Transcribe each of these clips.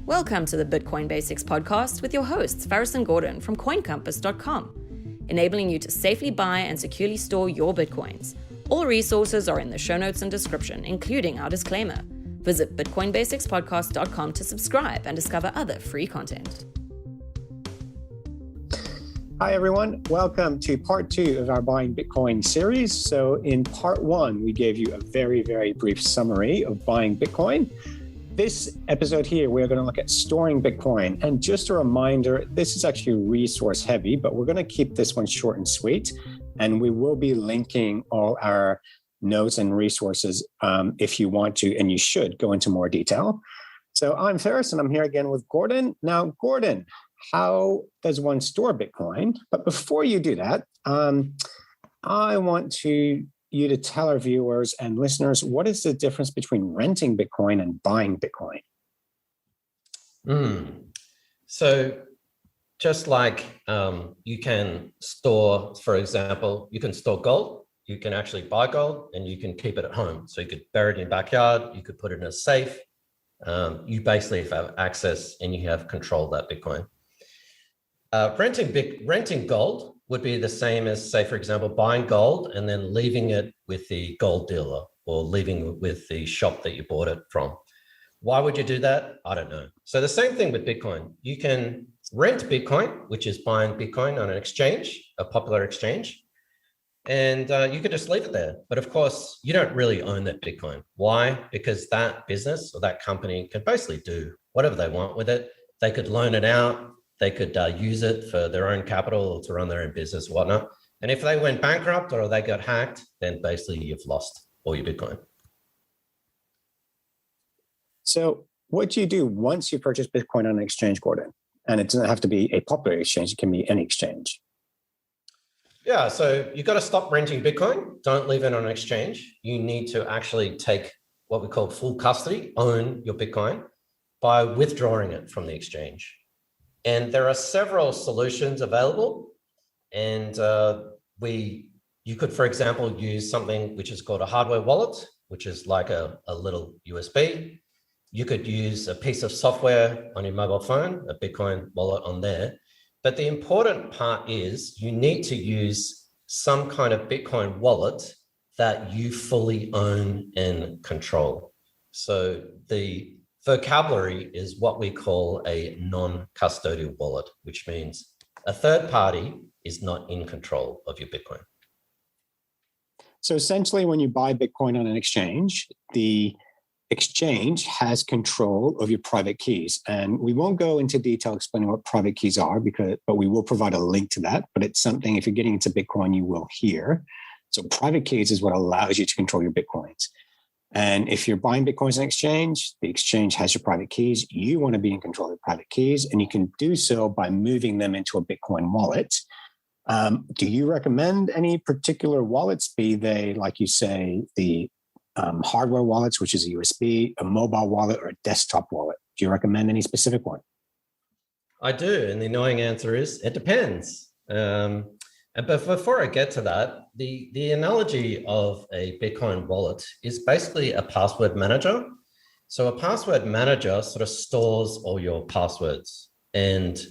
Welcome to the Bitcoin Basics podcast with your hosts, Faris and Gordon from CoinCompass.com, enabling you to safely buy and securely store your Bitcoins. All resources are in the show notes and description, including our disclaimer. Visit BitcoinBasicsPodcast.com to subscribe and discover other free content. Hi, everyone. Welcome to part 2 of our Buying Bitcoin series. So in part 1, we gave you a very, very brief summary of buying Bitcoin. This episode here, we're going to look at storing Bitcoin. And just a reminder, this is actually resource heavy, but we're going to keep this one short and sweet. And we will be linking all our notes and resources if you want to, and you should go into more detail. So I'm Faris, and I'm here again with Gordon. Now, Gordon, how does one store Bitcoin? But before you do that, I want you to tell our viewers and listeners, what is the difference between renting Bitcoin and buying Bitcoin? So just like you can store, for example, you can store gold, you can actually buy gold and you can keep it at home. So you could bury it in your backyard, you could put it in a safe. You basically have access and you have control of that Bitcoin. Renting gold would be the same as, say, for example, buying gold and then leaving it with the gold dealer or leaving it with the shop that you bought it from. Why would you do that? I don't know. So the same thing with Bitcoin. You can rent Bitcoin, which is buying Bitcoin on an exchange, a popular exchange, and you could just leave it there. But of course, you don't really own that Bitcoin. Why? Because that business or that company can basically do whatever they want with it. They could loan it out. They could use it for their own capital or to run their own business, whatnot. And if they went bankrupt or they got hacked, then basically you've lost all your Bitcoin. So what do you do once you purchase Bitcoin on an exchange, Gordon? And it doesn't have to be a popular exchange. It can be any exchange. Yeah, so you've got to stop renting Bitcoin. Don't leave it on an exchange. You need to actually take what we call full custody, own your Bitcoin by withdrawing it from the exchange. And there are several solutions available. And you could, for example, use something which is called a hardware wallet, which is like a little USB. You could use a piece of software on your mobile phone, a Bitcoin wallet on there. But the important part is you need to use some kind of Bitcoin wallet that you fully own and control. So the vocabulary is what we call a non-custodial wallet, which means a third party is not in control of your Bitcoin. So essentially, when you buy Bitcoin on an exchange, the exchange has control of your private keys. And we won't go into detail explaining what private keys are, but we will provide a link to that. But it's something, if you're getting into Bitcoin, you will hear. So private keys is what allows you to control your Bitcoins. And if you're buying Bitcoins on exchange, the exchange has your private keys. You want to be in control of your private keys, and you can do so by moving them into a Bitcoin wallet. Do you recommend any particular wallets, be they, like you say, the hardware wallets, which is a USB, a mobile wallet, or a desktop wallet? Do you recommend any specific one? I do. And the annoying answer is it depends. But before I get to that, the analogy of a Bitcoin wallet is basically a password manager. So a password manager sort of stores all your passwords. And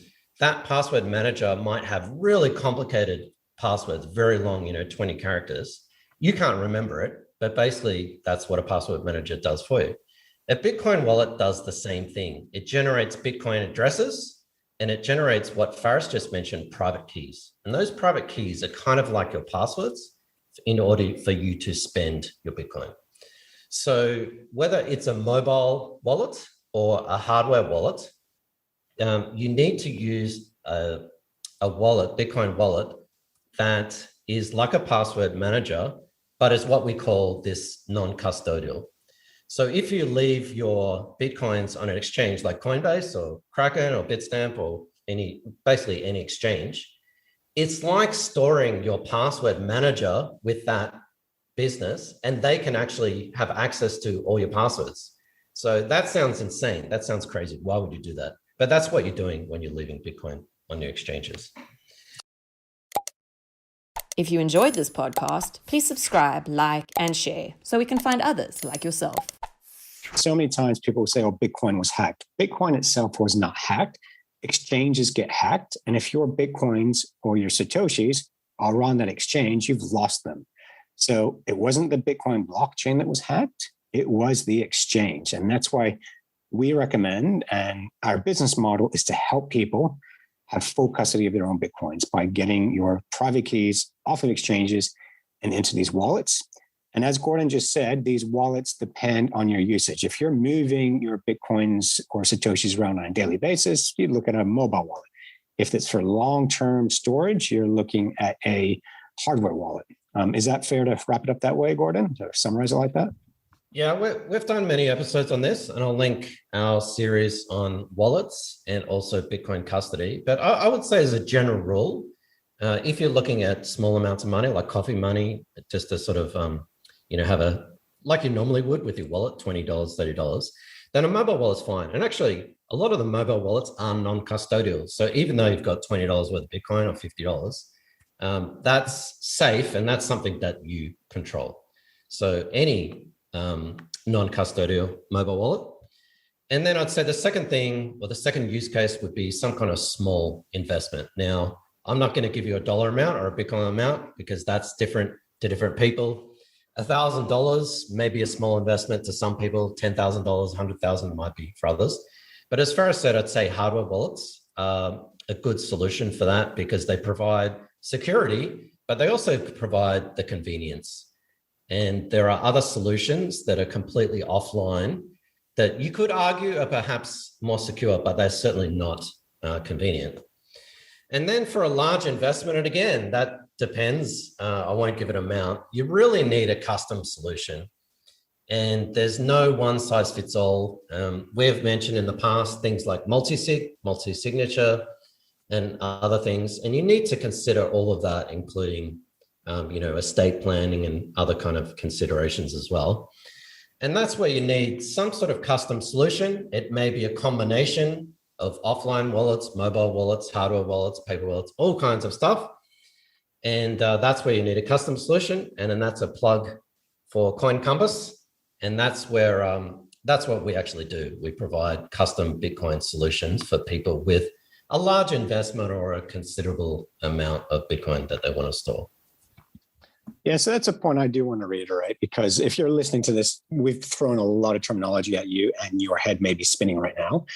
that password manager might have really complicated passwords, very long, 20 characters. You can't remember it, but basically that's what a password manager does for you. A Bitcoin wallet does the same thing. It generates Bitcoin addresses, and it generates what Faris just mentioned, private keys. And those private keys are kind of like your passwords in order for you to spend your Bitcoin. So whether it's a mobile wallet or a hardware wallet, you need to use a wallet, Bitcoin wallet, that is like a password manager, but is what we call this non-custodial. So if you leave your Bitcoins on an exchange like Coinbase or Kraken or Bitstamp or basically any exchange, it's like storing your password manager with that business, and they can actually have access to all your passwords. So that sounds insane. That sounds crazy. Why would you do that? But that's what you're doing when you're leaving Bitcoin on your exchanges. If you enjoyed this podcast, please subscribe, like, and share so we can find others like yourself. So many times people say, oh, Bitcoin was hacked. Bitcoin itself was not hacked. Exchanges get hacked. And if your Bitcoins or your Satoshis are on that exchange, you've lost them. So it wasn't the Bitcoin blockchain that was hacked. It was the exchange. And that's why we recommend, and our business model is to help people have full custody of their own Bitcoins by getting your private keys off of exchanges and into these wallets. And as Gordon just said, these wallets depend on your usage. If you're moving your Bitcoins or Satoshis around on a daily basis, you look at a mobile wallet. If it's for long-term storage, you're looking at a hardware wallet. Is that fair to wrap it up that way, Gordon? To summarize it like that? Yeah, we've done many episodes on this, and I'll link our series on wallets and also Bitcoin custody. But I would say as a general rule, if you're looking at small amounts of money, like coffee money, just to sort of, have like you normally would with your wallet, $20, $30, then a mobile wallet's fine. And actually, a lot of the mobile wallets are non-custodial. So even though you've got $20 worth of Bitcoin or $50, that's safe, and that's something that you control. So any non-custodial mobile wallet. And then I'd say the second thing, or the second use case, would be some kind of small investment. Now, I'm not going to give you a dollar amount or a Bitcoin amount because that's different to different people. $1,000 may be a small investment to some people. $10,000, $100,000 might be for others. But as Faris said, I'd say hardware wallets are a good solution for that because they provide security, but they also provide the convenience. And there are other solutions that are completely offline that you could argue are perhaps more secure, but they're certainly not convenient. And then for a large investment, and again, that depends, I won't give it an amount, you really need a custom solution. And there's no one size fits all. We've mentioned in the past things like multi-sig, multi-signature, and other things. And you need to consider all of that, including estate planning and other kind of considerations as well. And that's where you need some sort of custom solution. It may be a combination of offline wallets, mobile wallets, hardware wallets, paper wallets, all kinds of stuff. And that's where you need a custom solution. And then that's a plug for Coin Compass. And that's where that's what we actually do. We provide custom Bitcoin solutions for people with a large investment or a considerable amount of Bitcoin that they want to store. Yeah, so that's a point I do want to reiterate, because if you're listening to this, we've thrown a lot of terminology at you and your head may be spinning right now.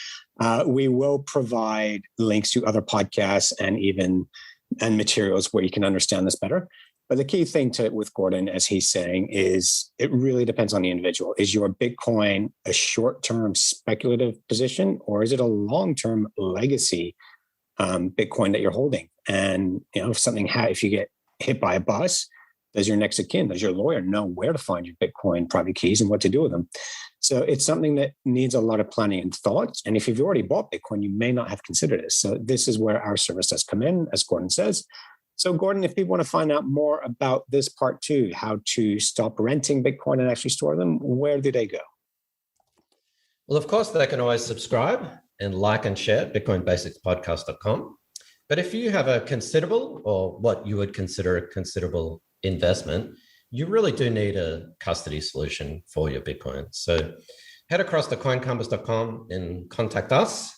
We will provide links to other podcasts and materials where you can understand this better. But the key thing with Gordon, as he's saying, is it really depends on the individual. Is your Bitcoin a short-term speculative position, or is it a long-term legacy Bitcoin that you're holding? And if you get hit by a bus, does your next of kin, does your lawyer know where to find your Bitcoin private keys and what to do with them? So it's something that needs a lot of planning and thought. And if you've already bought Bitcoin, you may not have considered this. So this is where our service has come in, as Gordon says. So Gordon, if people want to find out more about this part 2, how to stop renting Bitcoin and actually store them, where do they go? Well, of course, they can always subscribe and like and share at bitcoinbasicspodcast.com. But if you have a considerable, or what you would consider a considerable investment, you really do need a custody solution for your Bitcoin. So head across to coincompass.com and contact us.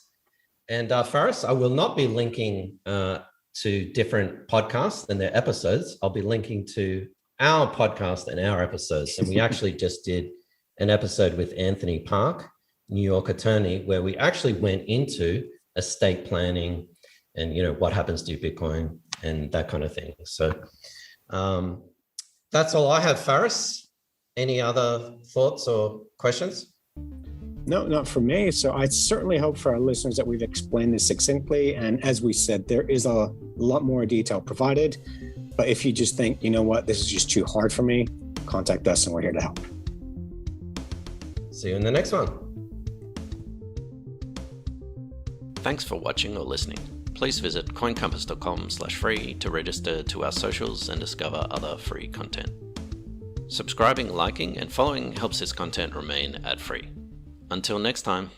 And Faris, I will not be linking to different podcasts and their episodes. I'll be linking to our podcast and our episodes. And we actually just did an episode with Anthony Park, New York attorney, where we actually went into estate planning and, what happens to your Bitcoin and that kind of thing. So that's all I have, Faris. Any other thoughts or questions? No, not for me. So I certainly hope for our listeners that we've explained this succinctly. And as we said, there is a lot more detail provided. But if you just think, you know what, this is just too hard for me, contact us and we're here to help. See you in the next one. Thanks for watching or listening. Please visit coincompass.com/free to register to our socials and discover other free content. Subscribing, liking, and following helps this content remain ad-free. Until next time.